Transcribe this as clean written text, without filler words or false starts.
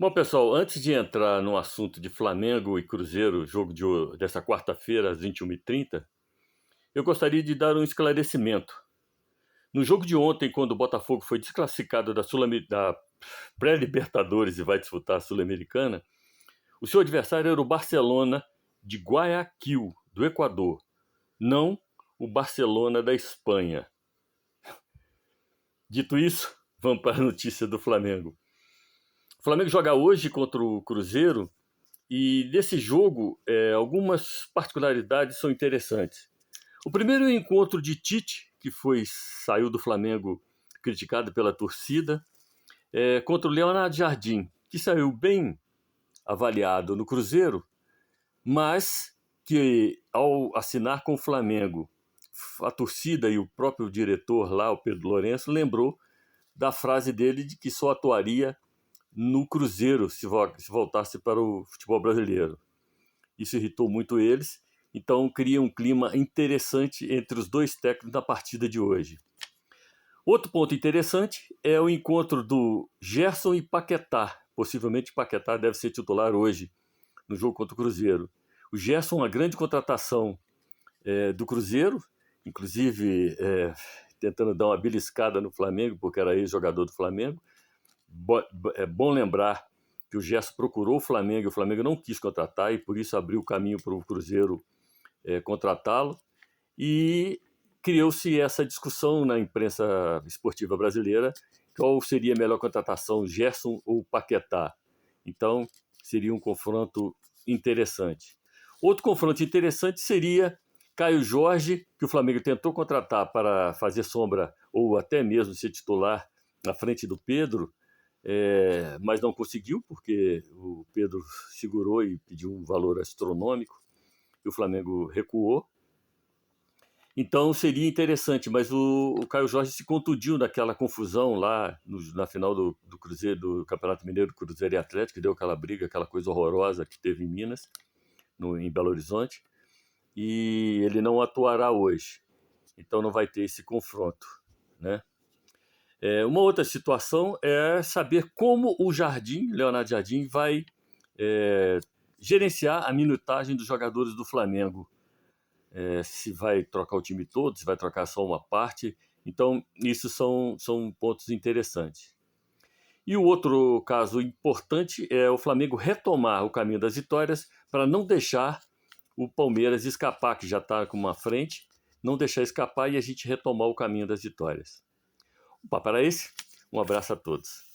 Bom, pessoal, antes de entrar no assunto de Flamengo e Cruzeiro, dessa quarta-feira às 21h30, eu gostaria de dar um esclarecimento. No jogo de ontem, quando o Botafogo foi desclassificado da pré-Libertadores e vai disputar a Sul-Americana, o seu adversário era o Barcelona de Guayaquil, do Equador, não o Barcelona da Espanha. Dito isso, vamos para a notícia do Flamengo. O Flamengo joga hoje contra o Cruzeiro. E nesse jogo, algumas particularidades são interessantes. O primeiro é o encontro de Tite, que saiu do Flamengo criticado pela torcida, contra o Leonardo Jardim, que saiu bem avaliado no Cruzeiro, mas que ao assinar com o Flamengo, a torcida e o próprio diretor lá, o Pedro Lourenço, lembrou da frase dele de que só atuaria no Cruzeiro se voltasse para o futebol brasileiro. Isso irritou muito eles, então cria um clima interessante entre os dois técnicos na partida de hoje. Outro ponto interessante é o encontro do Gerson e Paquetá. Possivelmente Paquetá deve ser titular hoje no jogo contra o Cruzeiro. O Gerson, uma grande contratação do Cruzeiro, inclusive tentando dar uma beliscada no Flamengo, porque era ex-jogador do Flamengo. É bom lembrar que o Gerson procurou o Flamengo e o Flamengo não quis contratar e por isso abriu o caminho para o Cruzeiro contratá-lo. E criou-se essa discussão na imprensa esportiva brasileira, qual seria a melhor contratação, Gerson ou Paquetá. Então, seria um confronto interessante. Outro confronto interessante seria Caio Jorge, que o Flamengo tentou contratar para fazer sombra ou até mesmo ser titular na frente do Pedro, mas não conseguiu, porque o Pedro segurou e pediu um valor astronômico e o Flamengo recuou. Então seria interessante, mas o Caio Jorge se contundiu naquela confusão lá na final do Cruzeiro, do Campeonato Mineiro, Cruzeiro e Atlético, que deu aquela briga, aquela coisa horrorosa que teve em Minas, em Belo Horizonte, e ele não atuará hoje. Então não vai ter esse confronto, né? Uma outra situação é saber como o Leonardo Jardim, vai gerenciar a minutagem dos jogadores do Flamengo. Se vai trocar o time todo, se vai trocar só uma parte. Então, isso são pontos interessantes. E o outro caso importante é o Flamengo retomar o caminho das vitórias para não deixar o Palmeiras escapar, que já está com uma frente, não deixar escapar e a gente retomar o caminho das vitórias. O papo era esse. Um abraço a todos.